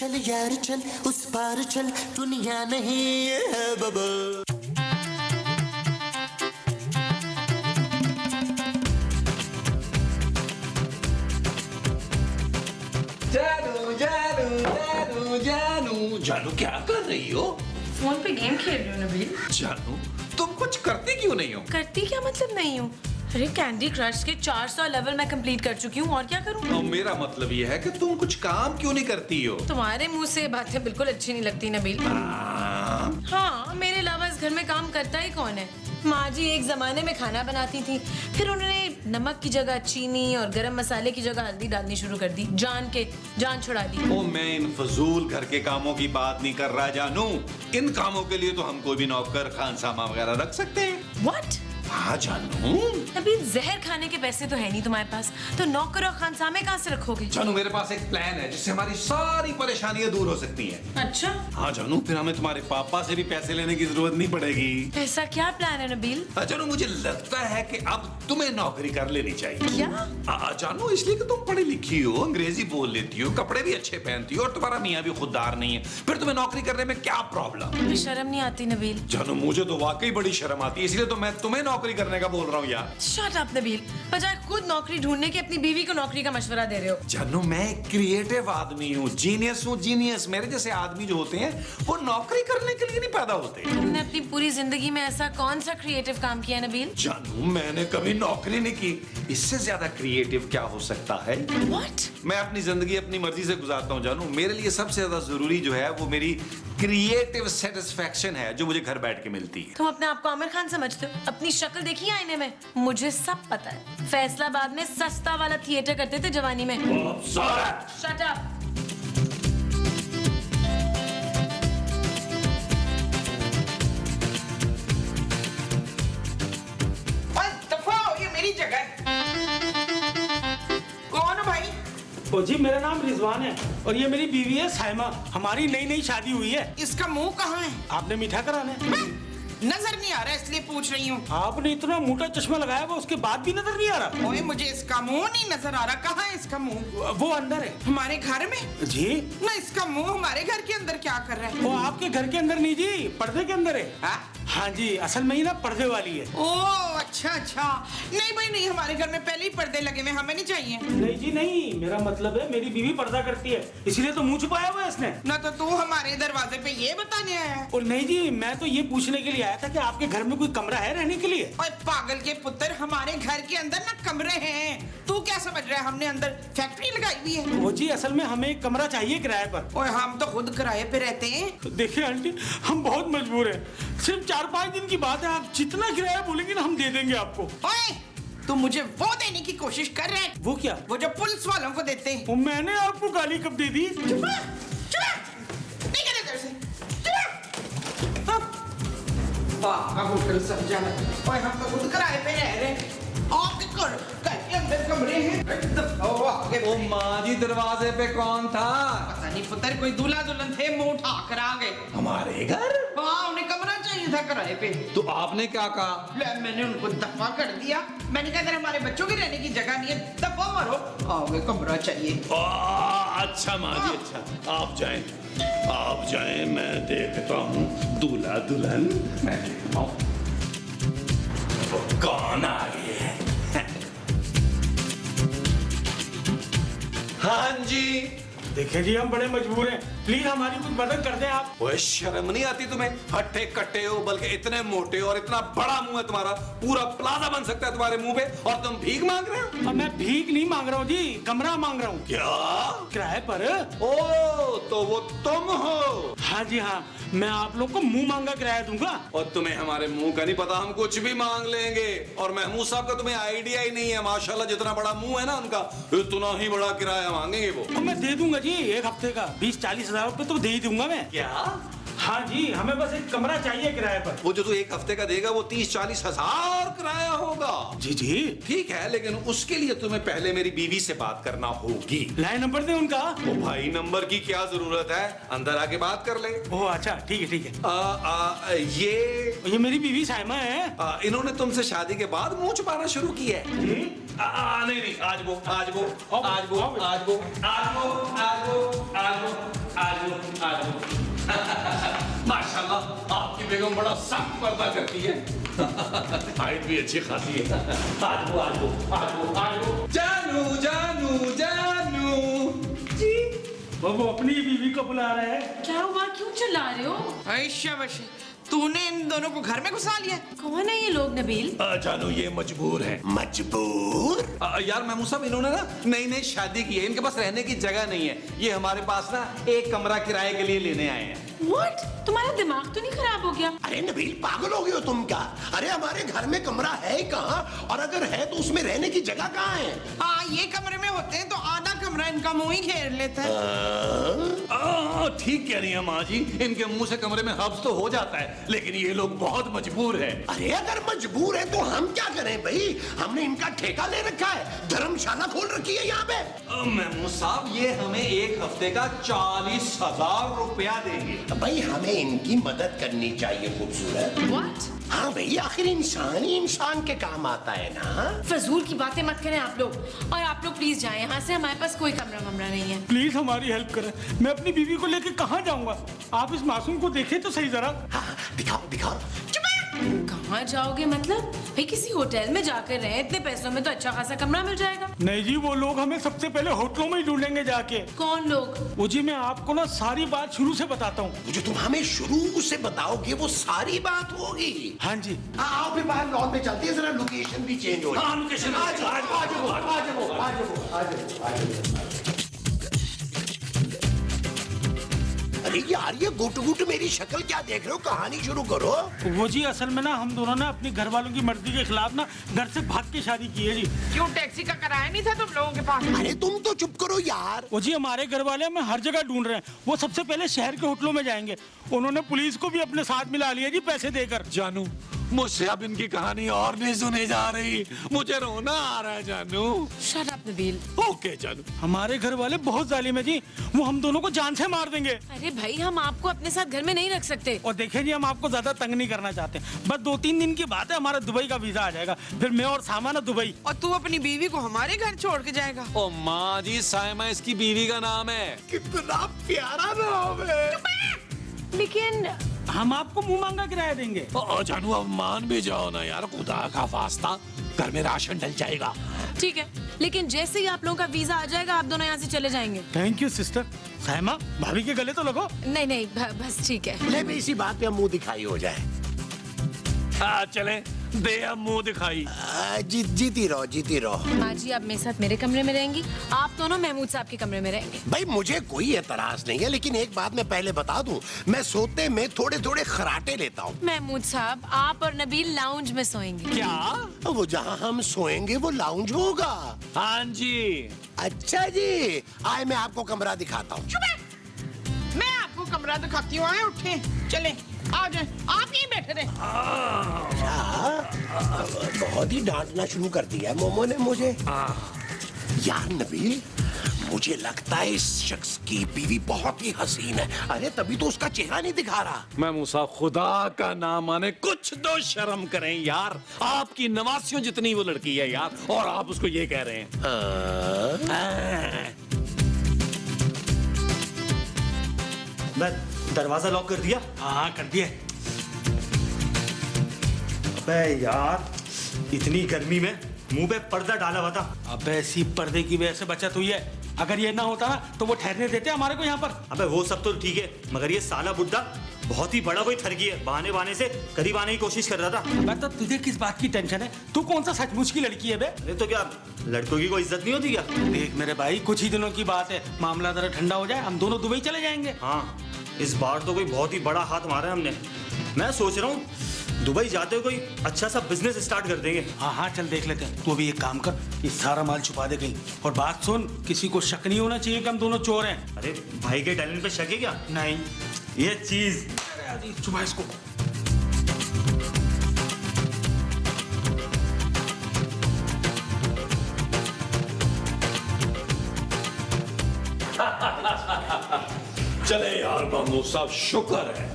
चल यार चल उस पार चल दुनिया नहीं है बबल। जानू जानू जानू जानू जानू क्या कर रही हो? फोन पे गेम खेल रही हूँ नबील। जानू तुम कुछ करती क्यों नहीं हो? करती क्या मतलब नहीं हूँ? अरे कैंडी क्रश के 400 लेवल मैं कंप्लीट कर चुकी हूँ और क्या करूँ? और मेरा मतलब ये है कि तुम कुछ काम क्यों नहीं करती हो? तुम्हारे मुंह से बातें बिल्कुल अच्छी नहीं लगती नबील। हाँ, मेरे अलावा इस घर में काम करता ही कौन है? माँ जी एक जमाने में खाना बनाती थी, फिर उन्होंने नमक की जगह चीनी और गरम मसाले की जगह हल्दी डालनी शुरू कर दी। जान छुड़ा दी। ओ मैं इन फजूल घर के कामों की बात नहीं कर रहा जानू। इन कामों के लिए तो हम कोई भी नौकर खानसामा वगैरह रख सकते हैं। What? हाँ जानू। अभी जहर खाने के पैसे तो है नहीं तुम्हारे पास, तो नौकर और खानसामे कहाँ से रखोगे? जानू मेरे पास एक प्लान है जिससे हमारी सारी परेशानियां दूर हो सकती हैं। अच्छा, हाँ जानू, फिर हमें तुम्हारे पापा से भी पैसे लेने की जरूरत नहीं पड़ेगी। ऐसा क्या प्लान है नबील? जानू मुझे लगता है कि अब तुम्हें नौकरी कर लेनी चाहिए। क्या? जानू इसलिए कि तुम पढ़ी लिखी हो, अंग्रेजी बोल लेती हो, कपड़े भी अच्छे पहनती हो और तुम्हारा मियाँ भी खुददार नहीं है, फिर तुम्हें नौकरी करने में क्या प्रॉब्लम? मुझे शर्म नहीं आती नबील। जानू मुझे तो वाकई बड़ी शर्म आती है, इसलिए तो मैं तुम्हें नौकरी करने का बोल रहा हूँ यार। शट अप नबील, बजाय खुद नौकरी ढूंढने की अपनी बीवी को नौकरी का मशवरा दे रहे हो। जानू मैं क्रिएटिव आदमी हूँ, जीनियस हूँ, जीनियस। मेरे जैसे आदमी जो होते हैं वो नौकरी करने के लिए नहीं पैदा होते। तुमने अपनी पूरी जिंदगी में ऐसा कौन सा क्रिएटिव काम किया नबील? जानू मैंने कभी नौकरी नहीं की, इससे ज्यादा क्रिएटिव क्या हो सकता है? What? मैं अपनी जिंदगी अपनी मर्जी से गुजारता हूँ जानू। मेरे लिए सबसे ज्यादा जरूरी जो है वो मेरी क्रिएटिव सेटिस्फेक्शन है जो मुझे घर बैठ के मिलती है। तुम अपने आप को आमिर खान समझते हो? अपनी शक्ल देखी है आईने में? मुझे सब पता है। फैसलाबाद में सस्ता वाला थिएटर करते थे जवानी में। Shut up. मेरी जगह कौन है भाई? ओ जी मेरा नाम रिजवान है और ये मेरी बीवी है साइमा। हमारी नई नई शादी हुई है। इसका मुंह कहाँ है? आपने मीठा कराना है? नजर नहीं आ रहा इसलिए पूछ रही हूँ। आपने इतना मोटा चश्मा लगाया हुआ उसके बाद भी नजर नहीं आ रहा? ओए मुझे इसका मुंह नहीं नजर आ रहा। कहाँ है इसका मुंह? वो अंदर है। हमारे घर में? जी ना, इसका मुंह हमारे घर के अंदर क्या कर रहा है? वो आपके घर के अंदर नहीं जी, पर्दे के अंदर है। हा? हाँ जी, असल में ही ना पर्दे वाली है। ओह अच्छा अच्छा। नहीं भाई नहीं, हमारे घर में पहले ही पर्दे लगे हुए, हमें नहीं चाहिए। नहीं जी नहीं, मेरा मतलब है मेरी बीवी पर्दा करती है, इसीलिए तो मुंह छुपाया हुआ है इसने। ना तो तू हमारे दरवाजे पे ये बताने आया है? और नहीं जी, मैं तो ये पूछने के लिए आया था कि आपके घर में कोई कमरा है रहने के लिए? ओए पागल के पुत्र, हमारे घर के अंदर ना कमरे हैं। तू क्या समझ रहा है हमने अंदर फैक्ट्री लगाई हुई है? वो जी असल में हमें एक कमरा चाहिए किराए पर। ओए हम तो खुद किराए पे रहते हैं। देखिए आंटी, हम बहुत मजबूर हैं। सिर्फ 4-5 दिन की बात है, आप जितना किराया बोलेंगे ना हम दे देंगे आपको। ओए तू मुझे वो देने की कोशिश कर रहा है? वो क्या? वो जो पुलिस वालों को देते हैं। वो मैंने आपको गाली कब दे दी? चुप चुप, निकल इधर से, चुप। वाह होटल समझा। ओए हम तो खुद किराए पे रह रहे हैं। आपके घर के अंदर कमरे हैं। ओ माँ जी, दरवाजे पे कौन था? पता नहीं पुत्र, कोई दूल्हा दुल्हन थे, मुंह उठा कर आ गए। हमारे घर? हाँ, उन्हें कमरा चाहिए था किराए पे। तो आपने क्या कहा? ले, मैंने उनको दफा कर दिया। मैंने कहा अगर हमारे बच्चों के रहने की जगह नहीं है, दफा मारो। आओगे, कमरा चाहिए। अच्छा माँ जी, अच्छा आप जाएं, आप जाएं, मैं देखता हूँ दूल्हा दुल्हन। मैं देखता हूँ कौन आ गए। हाँ जी। देखिए जी, हम बड़े मजबूर हैं, प्लीज हमारी कुछ मदद कर दें आप। ओए शर्म नहीं आती तुम्हें? हट्टे कट्टे हो, बल्कि इतने मोटे हो और इतना बड़ा मुंह है तुम्हारा, पूरा प्लाजा बन सकता है तुम्हारे मुंह पे, और तुम भीख मांग रहे हो? अब मैं भीख नहीं मांग रहा हूँ जी, कमरा मांग रहा हूँ। क्या? किराए पर? ओ तो वो तुम हो? हाँ जी हाँ, मैं आप लोग को मुंह मांगा किराया दूंगा। और तुम्हें हमारे मुंह का नहीं पता, हम कुछ भी मांग लेंगे। और महमूद साहब का तुम्हें आइडिया ही नहीं है, माशाल्लाह जितना बड़ा मुंह है ना उनका, उतना ही बड़ा किराया मांगेंगे वो। अब मैं दे दूंगा जी, एक हफ्ते का 20-40 हजार रुपए तो दे ही दूंगा मैं। क्या? हाँ जी, हमें बस एक कमरा चाहिए किराए पर। वो जो तू एक हफ्ते का देगा वो 30-40 हजार किराया होगा। जी जी ठीक है, लेकिन उसके लिए तुम्हें पहले मेरी बीवी से बात करना होगी। लाइन नंबर दे उनका। ओ भाई, नंबर की क्या जरूरत है, अंदर आके बात कर ले। ओह अच्छा, ठीक है ठीक है। ये मेरी बीवी साइमा है। इन्होंने तुमसे शादी के बाद मुंह छुपाना शुरू किया है? नहीं, आज वो बेगम बड़ा सख्त पर्दा करती है। हाइट भी अच्छी खासी है। आज वो जानू जानू जानू जी वो अपनी बीवी को बुला रहे हैं। क्या हुआ, क्यों चिल्ला रहे हो? ऐशा बशी, तूने इन दोनों को घर में घुसा लिया। कौन है ये लोग नबील? जानू ये मजबूर है। मजबूर? यार महमूद साहब, इन्होंने ना नई नई शादी की है, इनके पास रहने की जगह नहीं है। ये हमारे पास ना एक कमरा किराए के लिए लेने आए हैं। What? तुम्हारा दिमाग तो नहीं खराब हो गया? अरे नबील, पागल हो गए हो तुम क्या? अरे हमारे घर में कमरा है ही कहाँ, और अगर है तो उसमें रहने की जगह कहाँ है? हाँ, ये कमरे में होते हैं तो आधा कमरा इनका मुंह ही घेर लेता है। ठीक कह रही है माँ जी, इनके मुंह से कमरे में हब्स तो हो जाता है, लेकिन ये लोग बहुत मजबूर हैं। अरे अगर मजबूर है तो हम क्या करें भाई? हमने इनका ठेका ले रखा है, धर्मशाला खोल रखी है यहाँ पे। महमूद साहब, ये हमें एक हफ्ते का 40,000 रुपया देंगे। भाई हमें इनकी मदद करनी चाहिए खूबसूरत। What? हाँ भाई, आखिर इंसान ही इंसान के काम आता है ना। फजूल की बातें मत करें आप लोग, और आप लोग प्लीज जाएं यहाँ से, हमारे पास कोई कमरा वमरा नहीं है। प्लीज हमारी हेल्प करें, मैं अपनी बीवी को लेके कहाँ जाऊंगा? आप इस मासूम को देखें तो सही जरा। हाँ, दिखाओ दिखाओ। कहाँ जाओगे मतलब? भाई किसी होटल में जाकर रहे, इतने पैसों में तो अच्छा खासा कमरा मिल जाएगा। नहीं जी, वो लोग हमें सबसे पहले होटलों में ही ढूंढेंगे जाके। कौन लोग? वो जी, मैं आपको ना सारी बात शुरू से बताता हूँ। जो तुम हमें शुरू से बताओगे वो सारी बात होगी। हाँ जी। आओ फिर बाहर लॉन में चलते हैं, जरा लोकेशन भी चेंज हो जाए। लोकेशन आ जाओ, आ जाओ, आ जाओ, आ जाओ, आ जाओ, आ जाओ। अरे यार, ये गुट गुट मेरी शक्ल क्या देख रहे हो? कहानी शुरू करो। वो जी, असल में ना हम दोनों ने अपनी घर वालों की मर्जी के खिलाफ ना घर से भाग के शादी की है जी। क्यों, टैक्सी का किराया नहीं था तुम लोगों के पास? अरे तुम तो चुप करो यार। वो जी, हमारे घर वाले हमें हर जगह ढूंढ रहे हैं। वो सबसे पहले शहर के होटलों में जाएंगे। उन्होंने पुलिस को भी अपने साथ मिला लिया जी, पैसे देकर। जानू, मुझसे अब इनकी कहानी और नहीं सुनी जा रही, मुझे रोना आ रहा है जानू। Shut up Nabeel. ओके जानू। हमारे घर वाले बहुत जालिम है जी, वो हम दोनों को जान से मार देंगे। अरे भाई, हम आपको अपने साथ घर में नहीं रख सकते। और देखिए जी, हम आपको ज्यादा तंग नहीं करना चाहते, बस 2-3 दिन की बात है, हमारा दुबई का वीजा आ जाएगा, फिर मैं और सामा ना दुबई। और तू अपनी बीवी को हमारे घर छोड़ के जाएगा? ओ माँ जी, साइमा इसकी बीवी का नाम है। कितना प्यारा नाम है। लेकिन हम आपको मुंह मांगा किराया देंगे। जानू, अब मान भी जाओ ना यार, खुदा का वास्ता, घर में राशन डल जाएगा। ठीक है, लेकिन जैसे ही आप लोगों का वीजा आ जाएगा, आप दोनों यहाँ से चले जाएंगे। Thank you sister. साइमा, भाभी के गले तो लगो। नहीं नहीं, बस ठीक है। ले भी इसी बात पे मुंह दिखाई हो जाए। चले दे अब मुंह दिखाई। जीती रहो, जीती रहो। माँ जी, आप मेरे साथ मेरे कमरे में रहेंगी, आप दोनों महमूद साहब के कमरे में रहेंगे। भाई मुझे कोई एतराज नहीं है, लेकिन एक बात मैं पहले बता दूं, मैं सोते में थोड़े थोड़े खराटे लेता हूँ। महमूद साहब, आप और नबील लाउंज में सोएंगे। क्या? वो जहाँ हम सोएंगे वो लाउंज होगा। हाँ जी। अच्छा जी, आए मैं आपको कमरा दिखाता हूँ। मैं आपको कमरा दिखाती हूँ। आए, उठे, चले, आ जाए, आप यहीं बैठे रहे। बहुत ही डांटना शुरू कर दिया मोमो ने मुझे। यार नबील, मुझे लगता है इस शख्स की बीवी बहुत ही हसीन है। अरे तभी तो उसका चेहरा नहीं दिखा रहा। महमूद साहब, खुदा का नाम माने कुछ तो शर्म करें यार, आपकी नवासियों जितनी वो लड़की है यार, और आप उसको ये कह रहे हैं। मैं दरवाजा लॉक कर दिया? हाँ, कर दिए। अबे यार, इतनी गर्मी में मुंह पे पर्दा डाला हुआ था। अब ऐसी पर्दे की वजह से बचत हुई है, अगर ये ना होता ना तो वो ठहरने देते हमारे को यहाँ पर। अबे वो सब तो ठीक है, मगर ये साला बुड्ढा बहुत ही बड़ा कोई ठरगी है, बहाने बहाने से करीब आने की कोशिश कर रहा था। मैं तो तुझे किस बात की टेंशन है? तू कौन सा सचमुच की लड़की है बे? अरे तो क्या लड़कों की कोई इज्जत नहीं होती क्या? देख मेरे भाई, कुछ ही दिनों की बात है, मामला जरा ठंडा हो जाए, हम दोनों दुबई चले जाएंगे। हाँ, इस बार तो कोई बहुत ही बड़ा हाथ मारा है हमने। मैं सोच रहा हूँ दुबई जाते हुए कोई अच्छा सा बिजनेस स्टार्ट कर देंगे। हाँ हाँ, चल देख लेते हैं। तू अभी एक काम कर, ये सारा माल छुपा दे कहीं, और बात सुन, किसी को शक नहीं होना चाहिए कि हम दोनों चोर हैं। अरे भाई के टैलेंट पे शक है क्या? नहीं, ये चीज छुपा इसको। चले यार महमूद साहब, शुक्र है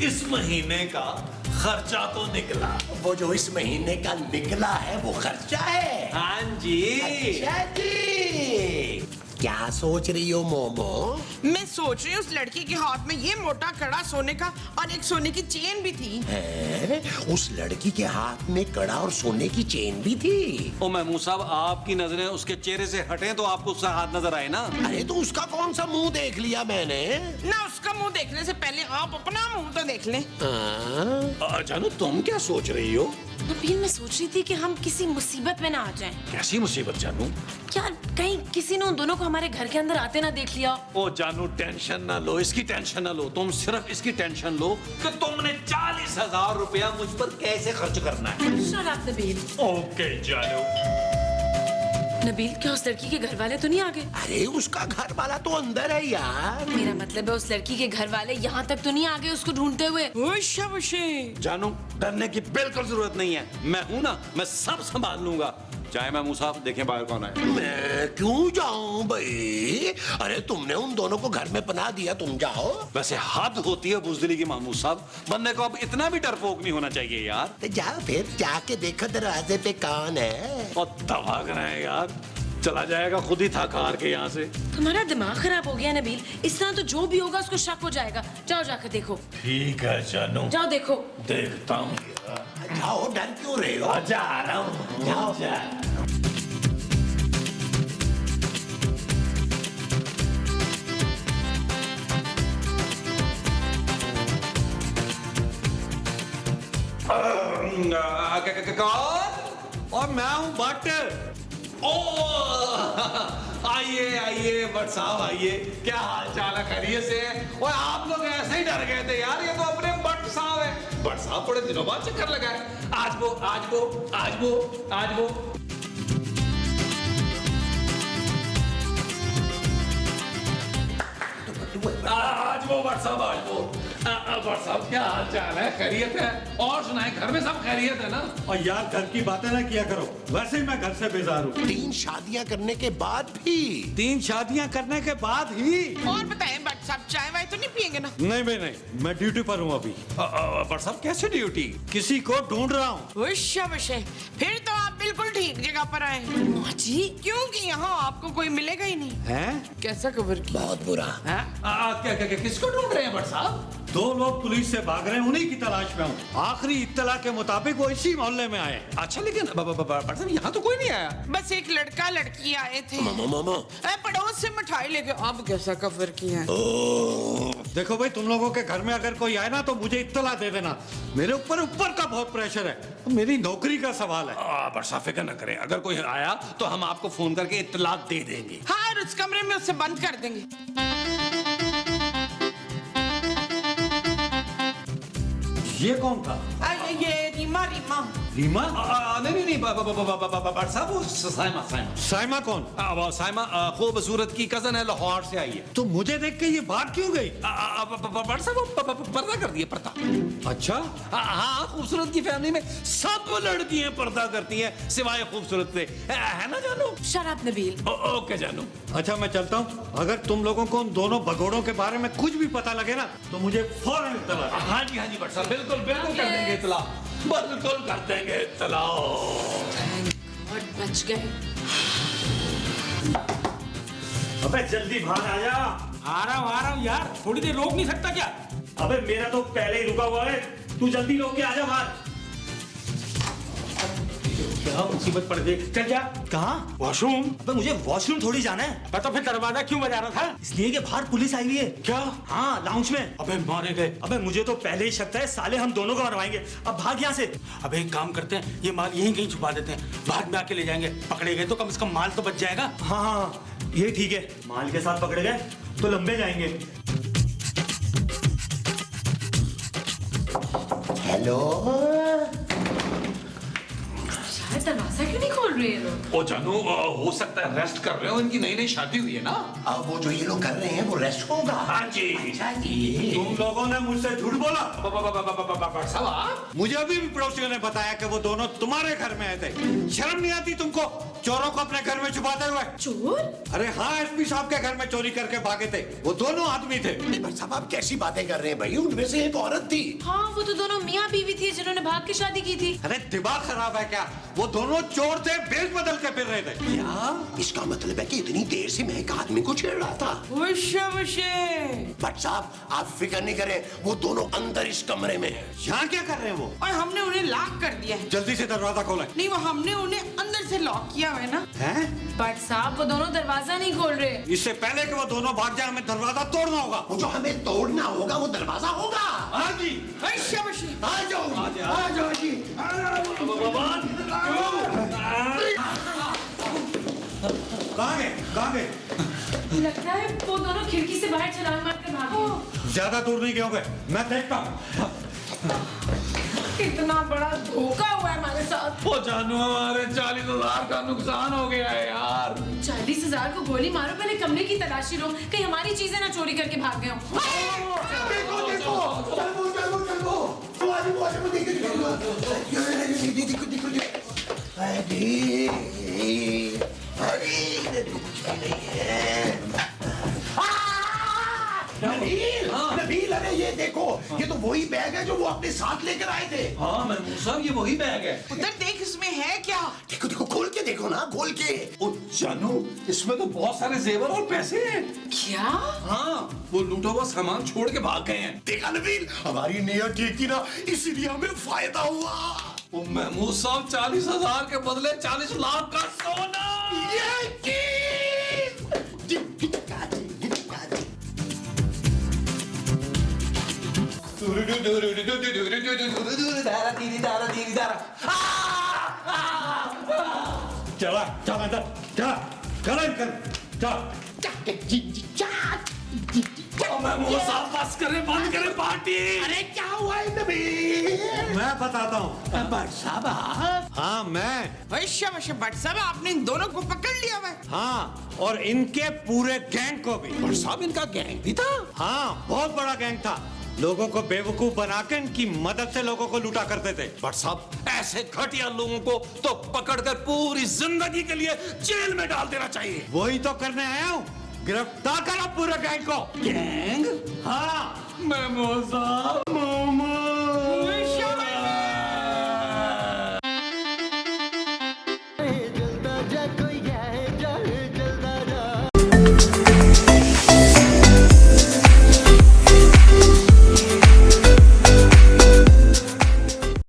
इस महीने का खर्चा तो निकला। वो जो इस महीने का निकला है वो खर्चा है। हाँ जी। अच्छा जी। क्या सोच रही हो मोमो? मैं सोच रही हूँ उस लड़की के हाथ में ये मोटा कड़ा सोने का और एक सोने की चेन भी थी। हैं? उस लड़की के हाथ में कड़ा और सोने की चेन भी थी। ओ महमूद साहब, आपकी नजरें उसके चेहरे से हटें तो आपको उसका हाथ नजर आए ना। अरे तो उसका कौन सा मुंह देख लिया मैंने? ना उसका मुंह देखने से पहले आप अपना मुंह तो देख लें। जानू तुम क्या सोच रही हो? नबील, मैं सोच रही थी कि हम किसी मुसीबत में ना आ जाएं। कैसी मुसीबत जानू? यार कहीं किसी ने उन दोनों को हमारे घर के अंदर आते ना देख लिया। ओ जानू, टेंशन ना लो, इसकी टेंशन ना लो, तुम सिर्फ इसकी टेंशन लो कि तुमने 40,000 रुपया मुझ पर कैसे खर्च करना है। Shut up, Nabeel. ओके जानू। नबील, क्या उस लड़की के घर वाले तो नहीं आ गए? अरे उसका घर वाला तो अंदर है यार। मेरा मतलब है उस लड़की के घर वाले यहाँ तक तो नहीं आ गए उसको ढूंढते हुए? जानू, डरने की बिल्कुल जरूरत नहीं है, मैं हूं ना, मैं सब संभाल लूंगा। चाहे महमूद साहब देखें बाहर कौन है। मैं क्यों जाऊं भाई? अरे तुमने उन दोनों को घर में पनाह दिया, तुम जाओ। वैसे हद होती है बुजदिली की महमूद साहब, बंदे को अब इतना भी डरपोक नहीं होना चाहिए यार। तो जाओ फिर, जाके देखो दरवाजे पे कौन है। और दवा कराए यार, चला जाएगा खुद ही था कार के यहाँ से। तुम्हारा दिमाग खराब हो गया नबील, इस तरह तो जो भी होगा उसको शक हो जाएगा। जाओ जाकर देखो। ठीक है जानू, जाओ देखो। देखता हूँ। जाओ, डर क्यों रहे हो? जा रहा हूँ, जाओ। कौन? और मैं हूँ भट्ट। ओ आइए आइए भट्ट साहब, आइए। क्या हाल चाल है, खैरियत से? और आप लोग ऐसे ही डर गए थे यार, ये तो अपने भट्ट साहब है। भट्ट साहब बड़े दिनों बाद चक्कर लगाए। आज वो आज वो आज वो आज वो आज वो भट्ट साहब, आज वो भट्ट साहब, क्या हाल चाल है, खैरियत है? और सुनाए, घर में सब खैरियत है ना? और यार घर की बातें ना किया करो, वैसे ही मैं घर से बेजार हूँ। 3 शादियां करने के बाद भी। 3 शादियां करने के बाद ही? और बताएं भट्ट साहब, चाय वाय तो नहीं पियेंगे ना? नहीं भाई नहीं, मैं ड्यूटी पर हूँ अभी। भट्ट साहब कैसे ड्यूटी? किसी को ढूंढ रहा हूँ। फिर तो आप बिल्कुल ठीक जगह पर आए हैं। माँ जी, क्योंकि यहाँ आपको कोई मिलेगा ही नहीं। हैं? कैसा कवर किया? बहुत बुरा। क्या किसको ढूंढ रहे हैं भट्ट साहब? 2 लोग पुलिस से भाग रहे हैं, उन्हीं की तलाश में हूँ। आखिरी इत्तला के मुताबिक वो इसी मोहल्ले में आए। अच्छा, लेकिन भट्ट साहब यहाँ तो कोई नहीं आया। बस एक लड़का लड़की आए थे। मामा पड़ोस से मिठाई लेके। अब कैसा कवर किया है? देखो भाई, तुम लोगों के घर में अगर कोई आए ना तो मुझे इत्तला दे देना। मेरे ऊपर का बहुत प्रेशर है, मेरी नौकरी का सवाल है। भट्ट साहब फिक्र न करें, अगर कोई आया तो हम आपको फोन करके इत्तला दे देंगे। हाँ, और उस कमरे में उसे बंद कर देंगे। ये कौन था? ये रीमा। रीमा? नहीं भट्ट साहब, वो साइमा। साइमा कौन? वो साइमा खूबसूरत की कजन है, लाहौर से आई है। तो मुझे देख के ये भाग क्यों गई? भट्ट साहब वो पर्दा कर दिया, पर्दा। अच्छा, हाँ, खूबसूरत की फैमिली में सब लड़कियां पर्दा करती हैं सिवाय खूबसूरत से, है ना जानू? शराब नबील। ओके जानू। अच्छा मैं चलता हूँ। अगर तुम लोगों को उन दोनों भगोड़ों के बारे में कुछ भी पता लगे ना तो मुझे फौरन इत्तला दो। हाँ जी भट्ट साहब, बिल्कुल कर देंगे इत्तला, बिल्कुल कर देंगे इत्तला। बच गए। अबे जल्दी बाहर आ जा। आ रहा हूँ यार, थोड़ी देर रोक नहीं सकता क्या? अबे मेरा तो पहले ही रुका हुआ है, तू जल्दी रोक के आ जा बाहर। क्या मुसीबत पड़ गई? चल जा। कहाँ? वॉशरूम। अबे मुझे वॉशरूम थोड़ी जाना है। तो फिर दरवाजा क्यों बजा रहा था? इसलिए कि बाहर पुलिस आई हुई है। क्या? हाँ, लाउंज में। अबे मारे गए। अबे मुझे तो पहले ही शक था, साले हम दोनों को मरवाएंगे। अब भाग यहाँ से। अबे एक काम करते हैं, ये माल यहीं कहीं छुपा देते हैं, बाद में आके ले जाएंगे। पकड़े गए तो कम से कम माल तो बच जाएगा। हाँ, ये ठीक है। माल के साथ पकड़े गए तो लंबे जाएंगे। हेलो। दरवाजा क्यों नहीं खोल रहे हैं लोग? ओ जानू, हो सकता है रेस्ट कर रहे हो, इनकी नई नई शादी हुई है ना। अब वो जो ये लोग कर रहे हैं वो रेस्ट होगा। हाँ जी। अच्छा जी। तुम लोगों ने मुझसे झूठ बोला। भट्ट साहब आप? मुझे अभी भी पड़ोसियों ने बताया कि वो दोनों तुम्हारे घर में आए थे। शर्म नहीं आती तुमको? चोरों को अपने घर में छुपाते हुए। चोर? अरे हाँ, एसपी साहब के घर में चोरी करके भागे थे। वो दोनों आदमी थे। भट्ट साहब आप कैसी बातें कर रहे हैं भाई? उनमें से एक औरत थी। हाँ, वो तो दोनों मियाँ बीवी थी जिन्होंने भाग के शादी की थी। अरे दिमाग खराब है क्या? वो दोनों चोर थे, भेष बदल के फिर रहे थे। क्या? इसका मतलब है कि इतनी देर से मैं एक आदमी को छेड़ रहा था। भट्ट साहब आप फिक्र नहीं करें, वो दोनों अंदर इस कमरे में है। यहाँ क्या कर रहे हैं वो? और हमने उन्हें लॉक कर दिया है। जल्दी से दरवाजा खोलें। नहीं, वो हमने उन्हें अंदर से लॉक किया हुआ है ना। हैं? भट्ट साहब वो दोनों दरवाजा नहीं खोल रहे। इससे पहले कि वो दोनों भाग जाए हमें दरवाजा तोड़ना होगा। वो जो हमें तोड़ना होगा वो दरवाजा होगा। हाँ जी। शाबाशी। आ जाओ जी। कहाँ गए? कहाँ गए? लगता है वो दोनों खिड़की से बाहर छलांग मार के भागे। ज्यादा दूर नहीं गए होंगे, मैं देखता हूँ। कितना बड़ा धोखा हुआ है हमारे साथ। वो जानू हमारे 40,000 का नुकसान हो गया है यार। 40,000 को गोली मारो, पहले कमरे की तलाशी लो, कहीं हमारी चीजें ना चोरी करके भाग गए हो। देखो नबील, अरे ये देखो, ये तो वही बैग है जो वो अपने साथ लेकर आए थे। हाँ महमूद साहब, ये वही बैग है। उधर देख, इसमें है क्या? देखो देखो, खोल के देखो ना, खोल के। ओ जानू, इसमें तो बहुत सारे जेवर और पैसे हैं। क्या? हाँ, वो लूटा हुआ सामान छोड़ के भाग गए हैं। देखा नबील, हमारी नीयत ठीक थी ना, इसीलिए हमें फायदा हुआ। वो महमूद साहब 40,000 के बदले 40 लाख का सोना। चला, चल अंदर, चला, चला इनकर, चल। महमूद साहब बस करें, बंद करें पार्टी। अरे क्या हुआ है नबील? मैं बताता हूँ। भट्ट साहब हाँ मैं। शाबाशी भट्ट साहब, आपने इन दोनों को पकड़ लिया हुआ है। हाँ, और इनके पूरे गैंग को भी। भट्ट साहब इनका गैंग भी था। हाँ, बहुत बड़ा गैंग था। लोगों को बेवकूफ बनाकर इनकी मदद से लोगों को लूटा करते थे। भट्ट साहब, ऐसे घटिया लोगों को तो पकड़कर पूरी जिंदगी के लिए जेल में डाल देना चाहिए। वही तो करने आया हूँ, गिरफ्तार करो पूरे गैंग को। गैंग? हाँ। महमूद साहब,